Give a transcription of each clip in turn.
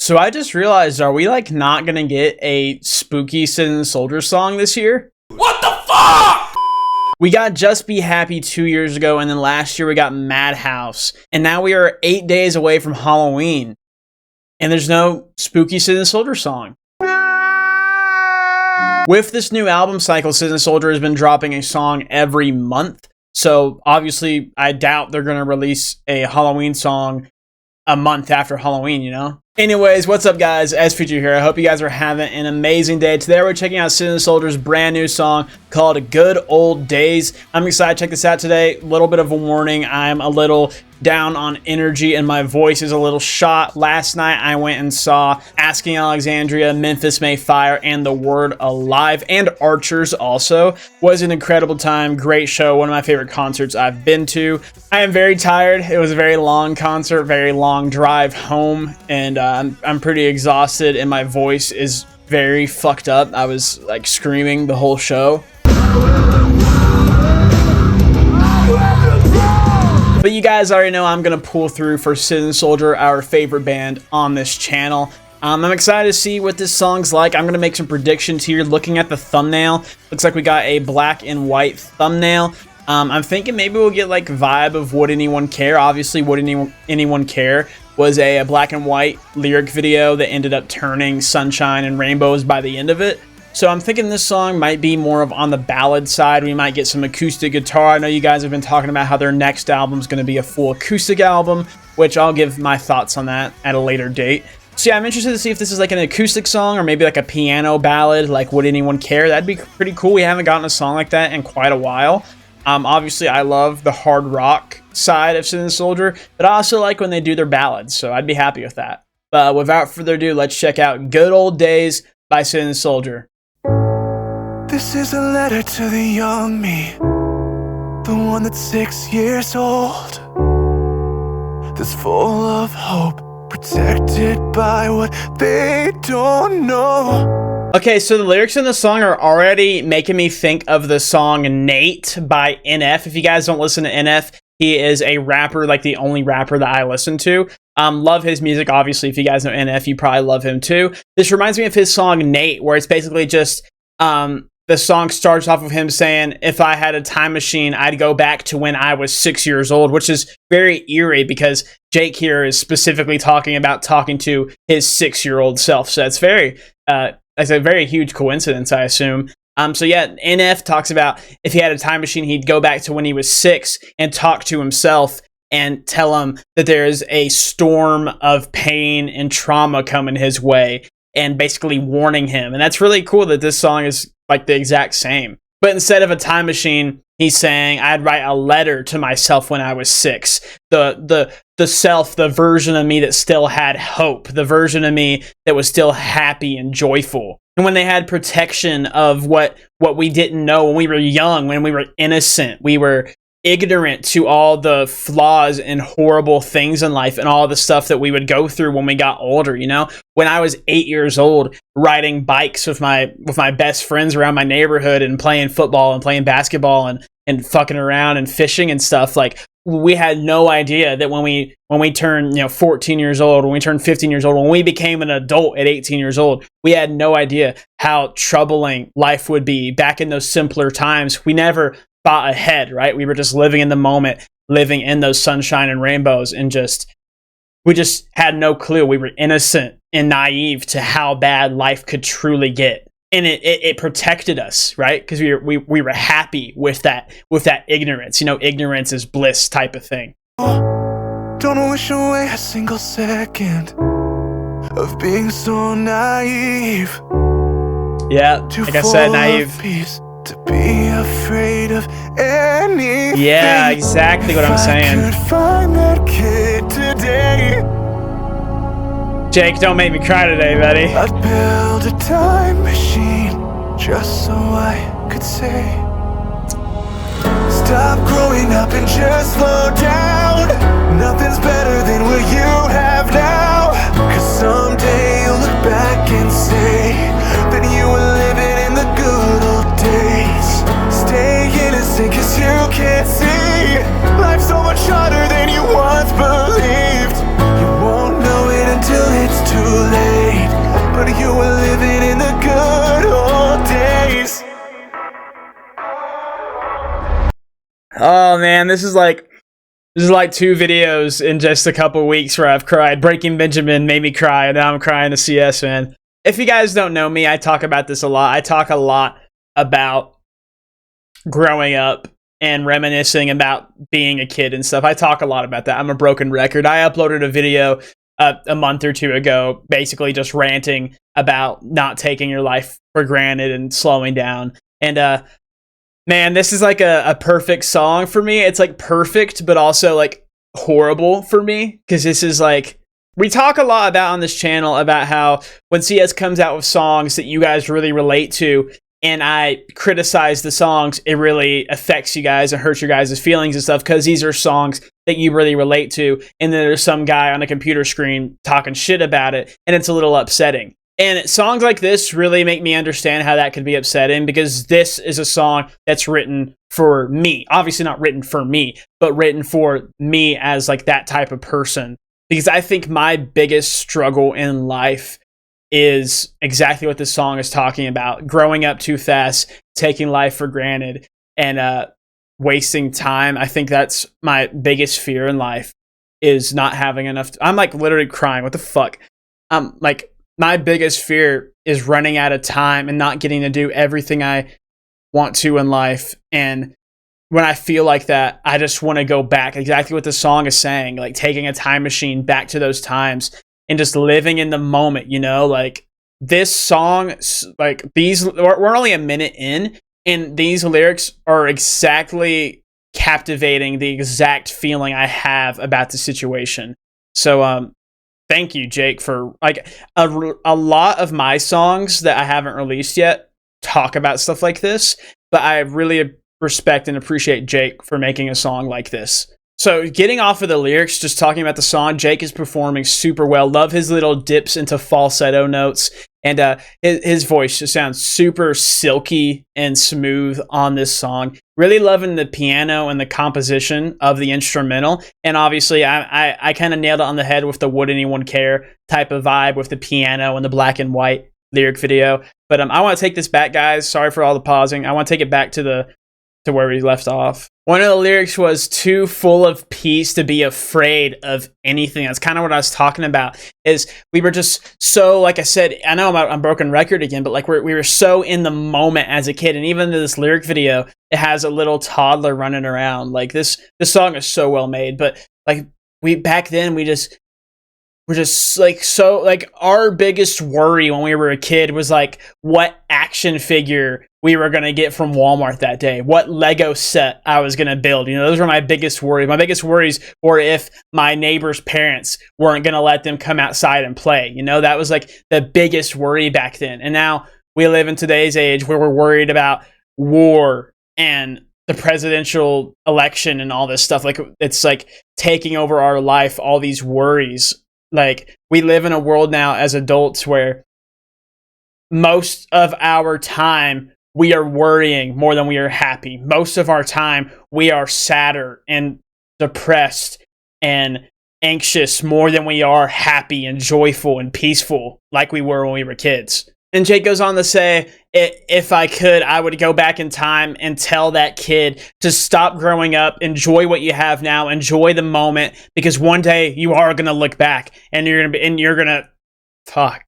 So I just realized, are we like not gonna get a spooky Citizen Soldier song this year? What the fuck? We got Just Be Happy 2 years ago, and then last year we got Madhouse. And now we are 8 days away from Halloween. And there's no spooky Citizen Soldier song. With this new album cycle, Citizen Soldier has been dropping a song every month. So obviously, I doubt they're gonna release a Halloween song a month after Halloween, you know? Anyways, what's up guys, S-Future here. I hope you guys are having an amazing day. Today we're checking out Citizen Soldier's brand new song called Good Old Days. I'm excited to check this out today. A little bit of a warning, I'm a little down on energy and my voice is a little shot. Last night I went and saw Asking Alexandria, Memphis May Fire, and The Word Alive, and Archers also. Was an incredible time, great show, one of my favorite concerts I've been to. I am very tired. It was a very long concert, very long drive home, and I'm pretty exhausted and my voice is very fucked up. I was like screaming the whole show. But you guys already know I'm gonna pull through for Citizen Soldier, our favorite band on this channel. I'm excited to see what this song's like. I'm gonna make some predictions here. Looking at the thumbnail, looks like we got a black and white thumbnail. I'm thinking maybe we'll get like vibe of Would Anyone Care. Obviously, Would Anyone Care was a black and white lyric video that ended up turning sunshine and rainbows by the end of it. So I'm thinking this song might be more of on the ballad side. We might get some acoustic guitar. I know you guys have been talking about how their next album is going to be a full acoustic album, which I'll give my thoughts on that at a later date. So yeah, I'm interested to see if this is like an acoustic song or maybe like a piano ballad, like Would Anyone Care? That'd be pretty cool. We haven't gotten a song like that in quite a while. Obviously, I love the hard rock side of Citizen Soldier, but I also like when they do their ballads, so I'd be happy with that. But without further ado, let's check out Good Old Days by Citizen Soldier. This is a letter to the young me, the one that's 6 years old, that's full of hope, protected by what they don't know. Okay, so the lyrics in the song are already making me think of the song Nate by NF. If you guys don't listen to NF, he is a rapper, like the only rapper that I listen to. Love his music, obviously. If you guys know NF, you probably love him too. This reminds me of his song Nate, where it's basically just, the song starts off of him saying, if I had a time machine, I'd go back to when I was 6 years old, which is very eerie because Jake here is specifically talking to his 6-year-old self. So it's very, it's a very huge coincidence, I assume. So yeah, NF talks about if he had a time machine, he'd go back to when he was 6 and talk to himself and tell him that there is a storm of pain and trauma coming his way and basically warning him. And that's really cool that this song is like the exact same. But instead of a time machine, he's saying, I'd write a letter to myself when I was 6. The self, the version of me that still had hope, the version of me that was still happy and joyful. And when they had protection of what we didn't know when we were young, when we were innocent, we were ignorant to all the flaws and horrible things in life and all the stuff that we would go through when we got older, you know? When I was 8 years old, riding bikes with my best friends around my neighborhood and playing football and playing basketball and fucking around and fishing and stuff, like we had no idea that when we turned 14 years old, when we turned 15 years old, when we became an adult at 18 years old, we had no idea how troubling life would be back in those simpler times. We never thought ahead, right? We were just living in the moment, living in those sunshine and rainbows, and we just had no clue. We were innocent and naive to how bad life could truly get. And it protected us, right? Because we were happy with that ignorance. You know, ignorance is bliss type of thing. Don't wish away a single second of being so naive. Yeah, like I said, naive. Peace, to be afraid of anything. Yeah, exactly what I'm saying. I could find that kid today. Jake, don't make me cry today, buddy. I'd build a time machine just so I could say, stop growing up and just slow down. Nothing's better than what you have now. Cause someday you'll look back and say that you were living in the good old days. Stay innocent cause you can't see life's so much harder than you once believed. You won't know it until it's too late. Oh man, this is like 2 videos in just a couple weeks where I've cried. Breaking Benjamin made me cry, and now I'm crying to CS, man. If you guys don't know me, I talk about this a lot. I talk a lot about growing up and reminiscing about being a kid and stuff. I talk a lot about that. I'm a broken record. I uploaded a video a month or 2 ago, basically just ranting about not taking your life for granted and slowing down. And man, this is like a perfect song for me. It's like perfect, but also like horrible for me, because this is like, we talk a lot about on this channel about how when CS comes out with songs that you guys really relate to, and I criticize the songs, it really affects you guys and hurts your guys' feelings and stuff, because these are songs that you really relate to, and then there's some guy on a computer screen talking shit about it, and it's a little upsetting. And songs like this really make me understand how that could be upsetting, because this is a song that's written for me. Obviously not written for me, but written for me as like that type of person. Because I think my biggest struggle in life is exactly what this song is talking about. Growing up too fast, taking life for granted, and wasting time. I think that's my biggest fear in life, is not having enough. I'm like literally crying. What the fuck? Like, my biggest fear is running out of time and not getting to do everything I want to in life. And when I feel like that, I just want to go back. Exactly what the song is saying, like taking a time machine back to those times and just living in the moment, you know? Like, this song, like we're only a minute in, and these lyrics are exactly captivating the exact feeling I have about the situation. So, thank you, Jake, for like a lot of my songs that I haven't released yet talk about stuff like this, but I really respect and appreciate Jake for making a song like this. So getting off of the lyrics, just talking about the song, Jake is performing super well. Love his little dips into falsetto notes, and his voice just sounds super silky and smooth on this song. Really loving the piano and the composition of the instrumental. And obviously, I kind of nailed it on the head with the "Would Anyone Care" type of vibe with the piano and the black and white lyric video. But I want to take this back, guys. Sorry for all the pausing. I want to take it back to where we left off. One of the lyrics was too full of peace to be afraid of anything. That's kind of what I was talking about, is we were just so, like I said, I know I'm broken record again, but like we were so in the moment as a kid. And even in this lyric video, it has a little toddler running around. Like this song is so well made, but like back then we're just like, so like our biggest worry when we were a kid was like what action figure we were going to get from Walmart that day, what Lego set I was going to build. You know, those were my biggest worries. My biggest worries were if my neighbor's parents weren't going to let them come outside and play. You know, that was like the biggest worry back then. And now we live in today's age where we're worried about war and the presidential election and all this stuff. Like, it's like taking over our life, all these worries. Like, we live in a world now as adults where most of our time we are worrying more than we are happy. Most of our time we are sadder and depressed and anxious more than we are happy and joyful and peaceful like we were when we were kids. And Jake goes on to say, if I could, I would go back in time and tell that kid to stop growing up, enjoy what you have now, enjoy the moment, because one day you are going to look back and you're going to fuck.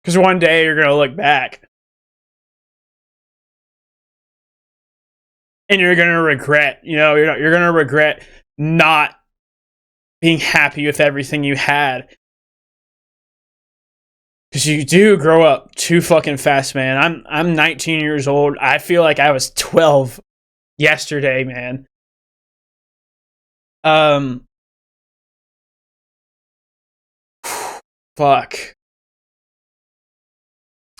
Because one day you're going to look back and you're going to regret, you know, you're going to regret not being happy with everything you had. Because you do grow up too fucking fast, man. I'm 19 years old. I feel like I was 12 yesterday, man. Fuck.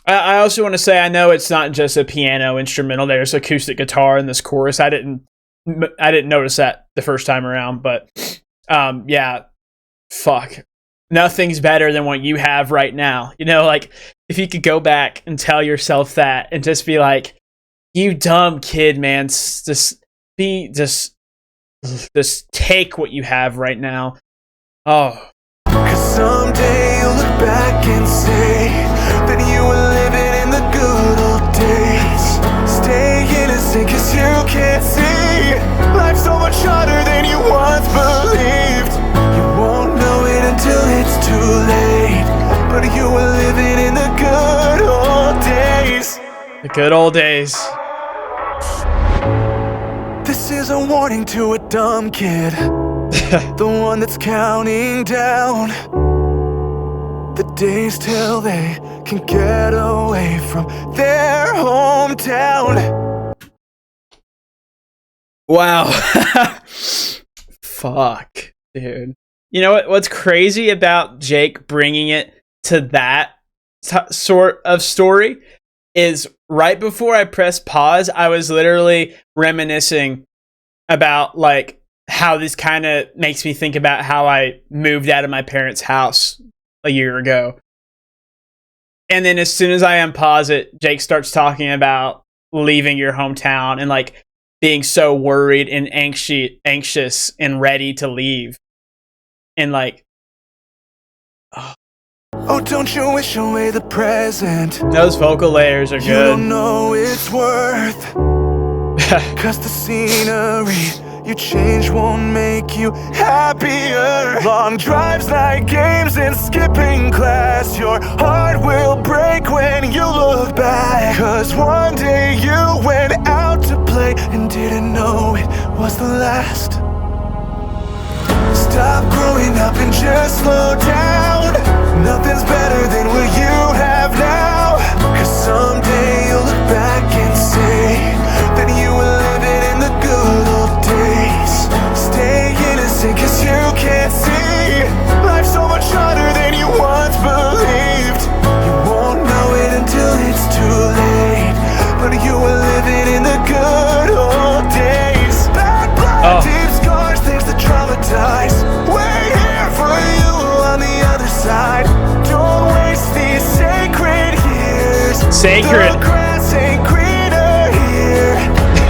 I also want to say, I know it's not just a piano instrumental. There's acoustic guitar in this chorus. I didn't notice that the first time around, but yeah, fuck. Nothing's better than what you have right now. You know, like, if you could go back and tell yourself that and just be like, you dumb kid, man, just take what you have right now. Oh. 'Cause someday you'll look back and say that you were living in the good old days. Stay The good old days. This is a warning to a dumb kid. The one that's counting down the days till they can get away from their hometown. Wow. Fuck, dude. You know what's crazy about Jake bringing it to that sort of story is right before I pressed pause, I was literally reminiscing about like how this kind of makes me think about how I moved out of my parents' house a year ago. And then as soon as I unpause it, Jake starts talking about leaving your hometown and like being so worried and anxious and ready to leave. And like, oh, don't you wish away the present? Those vocal layers are good. You don't know it's worth. Cause the scenery you change won't make you happier. Long drives, night games, and skipping class. Your heart will break when you look back. Cause one day you went out to play and didn't know it was the last. Stop growing up and just slow down. Nothing's better than what you have now. Cause someday you'll look back and say that you were living in the good old days. Stay innocent cause you can't see life's so much harder than you once believed. You won't know it until it's too late, but you were living in the good old days. Bad blood, deep scars, things that traumatize. We're here for you on the other side. Don't waste these sacred years. Sacred. The grass ain't greener here.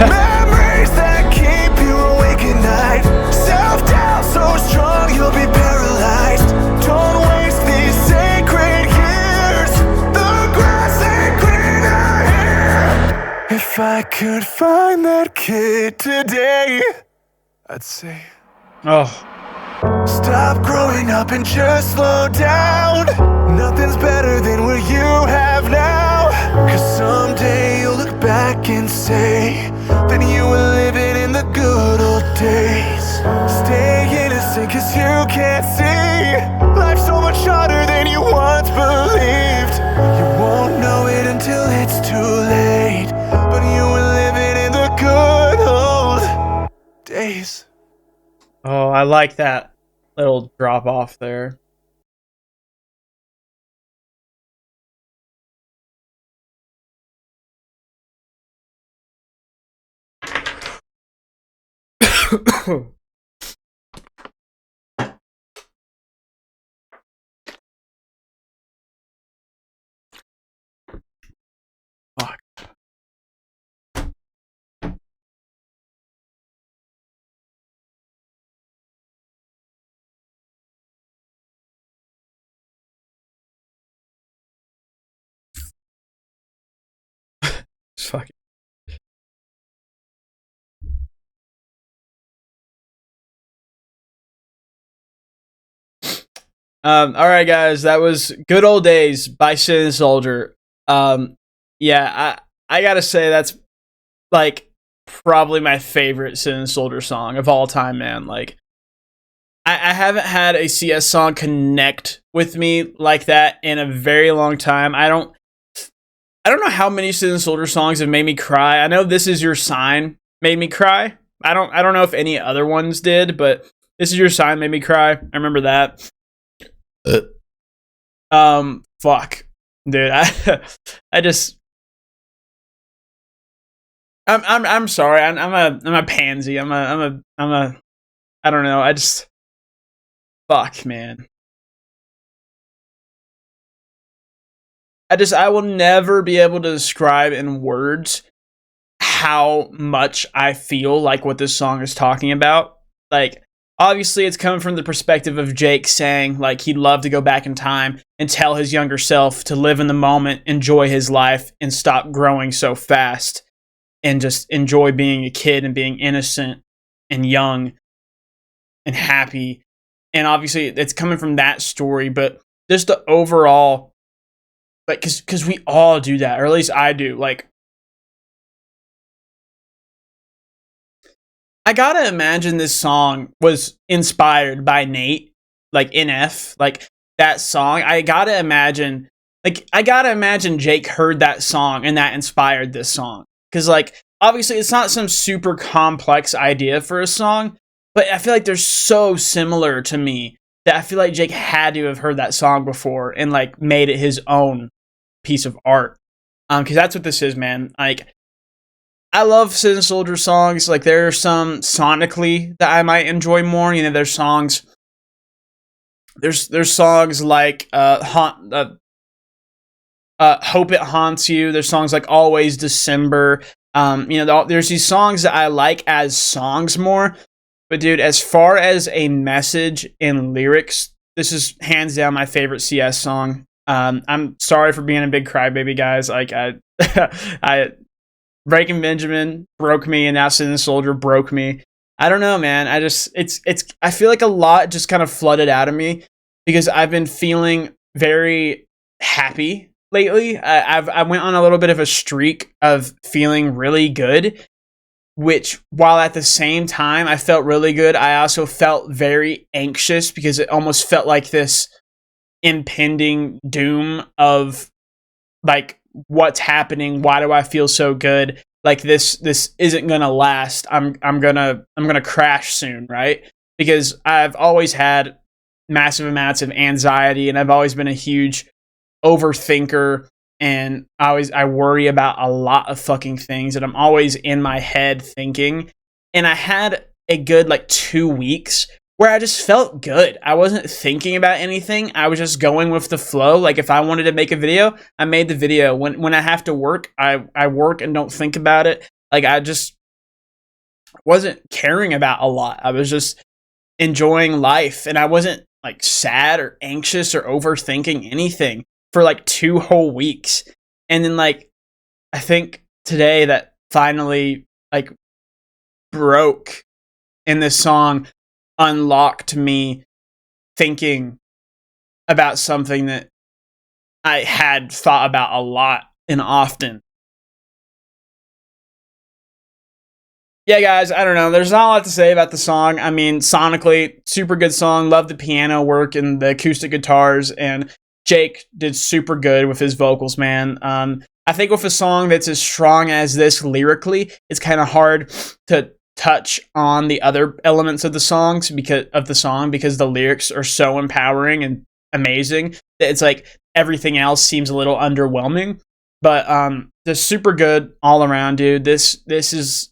Memories that keep you awake at night. Self-doubt so strong you'll be paralyzed. Don't waste these sacred years. The grass ain't greener here. If I could find that kid today, I'd say, oh, stop growing up and just slow down. Nothing's better than what you have now. Cause someday you'll look back and say that you were living in the good old days. Stay innocent cause you can't see life's so much harder than you once believed. You won't know it until it's too late, but you were living in the good old days. oh, I like that little drop off there. Fuck. Fuck. All right, guys, that was "Good Old Days" by Sin Soldier. Yeah, I gotta say that's like probably my favorite Sin Soldier song of all time, man. Like, I haven't had a CS song connect with me like that in a very long time. I don't know how many Sin Soldier songs have made me cry. I know "This Is Your Sign" made me cry. I don't know if any other ones did, but "This Is Your Sign" made me cry. I remember that. Fuck, dude. I'm sorry. I'm a pansy. I don't know. Fuck, man. I will never be able to describe in words how much I feel like what this song is talking about. Like, obviously it's coming from the perspective of Jake saying like he'd love to go back in time and tell his younger self to live in the moment, enjoy his life, and stop growing so fast, and just enjoy being a kid and being innocent and young and happy. And obviously it's coming from that story, but just the overall, like, cause we all do that, or at least I do. Like, I gotta imagine this song was inspired by Nate, like NF, like that song. I gotta imagine Jake heard that song and that inspired this song. Cause like obviously it's not some super complex idea for a song, but I feel like they're so similar to me that I feel like Jake had to have heard that song before and like made it his own piece of art. Cause that's what this is, man. Like I love Citizen Soldier songs. Like there are some sonically that I might enjoy more. You know, there's songs. There's songs like Hope It Haunts You. There's songs like Always December. There's these songs that I like as songs more. But dude, as far as a message in lyrics, this is hands down my favorite CS song. I'm sorry for being a big crybaby, guys. Like I Breaking Benjamin broke me, and now Citizen Soldier broke me. I don't know, man. I feel like a lot just kind of flooded out of me because I've been feeling very happy lately. I went on a little bit of a streak of feeling really good, which while at the same time I felt really good, I also felt very anxious because it almost felt like this impending doom of like what's happening. Why do I feel so good? Like this isn't gonna last. I'm gonna crash soon, right? Because I've always had massive amounts of anxiety, and I've always been a huge overthinker, and I worry about a lot of fucking things, and I'm always in my head thinking. And I had a good like 2 weeks where I just felt good. I wasn't thinking about anything. I was just going with the flow. Like if I wanted to make a video, I made the video. When I have to work, I work and don't think about it. Like I just wasn't caring about a lot. I was just enjoying life, and I wasn't like sad or anxious or overthinking anything for like 2 whole weeks. And then like I think today that finally like broke in this song unlocked me thinking about something that I had thought about a lot and often. Yeah, guys, I don't know. There's not a lot to say about the song. I mean, sonically, super good song. Love the piano work and the acoustic guitars, and Jake did super good with his vocals, man. I think with a song that's as strong as this lyrically, it's kind of hard to touch on the other elements of the songs because the lyrics are so empowering and amazing that it's like everything else seems a little underwhelming. But they're super good all around, dude. This is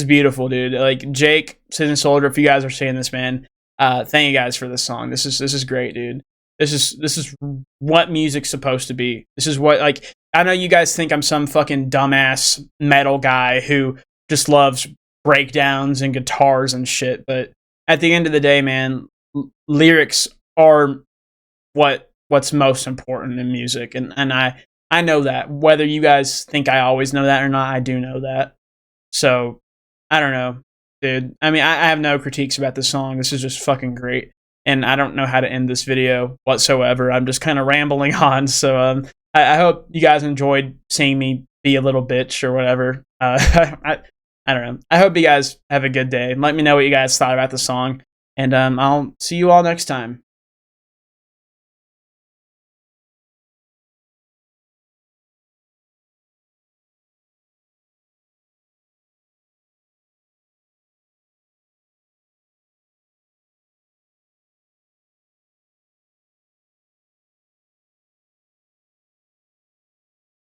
beautiful, dude. Like Jake, Citizen Soldier, if you guys are seeing this, man, thank you guys for this song. This is great, dude. This is what music's supposed to be. This is what, like, I know you guys think I'm some fucking dumbass metal guy who just loves breakdowns and guitars and shit, but at the end of the day, man, lyrics are what's most important in music, and I know that. Whether you guys think I always know that or not, I do know that. So I don't know, dude. I mean, I have no critiques about this song. This is just fucking great, and I don't know how to end this video whatsoever. I'm just kind of rambling on. So I hope you guys enjoyed seeing me be a little bitch or whatever. I don't know. I hope you guys have a good day. Let me know what you guys thought about the song, and I'll see you all next time.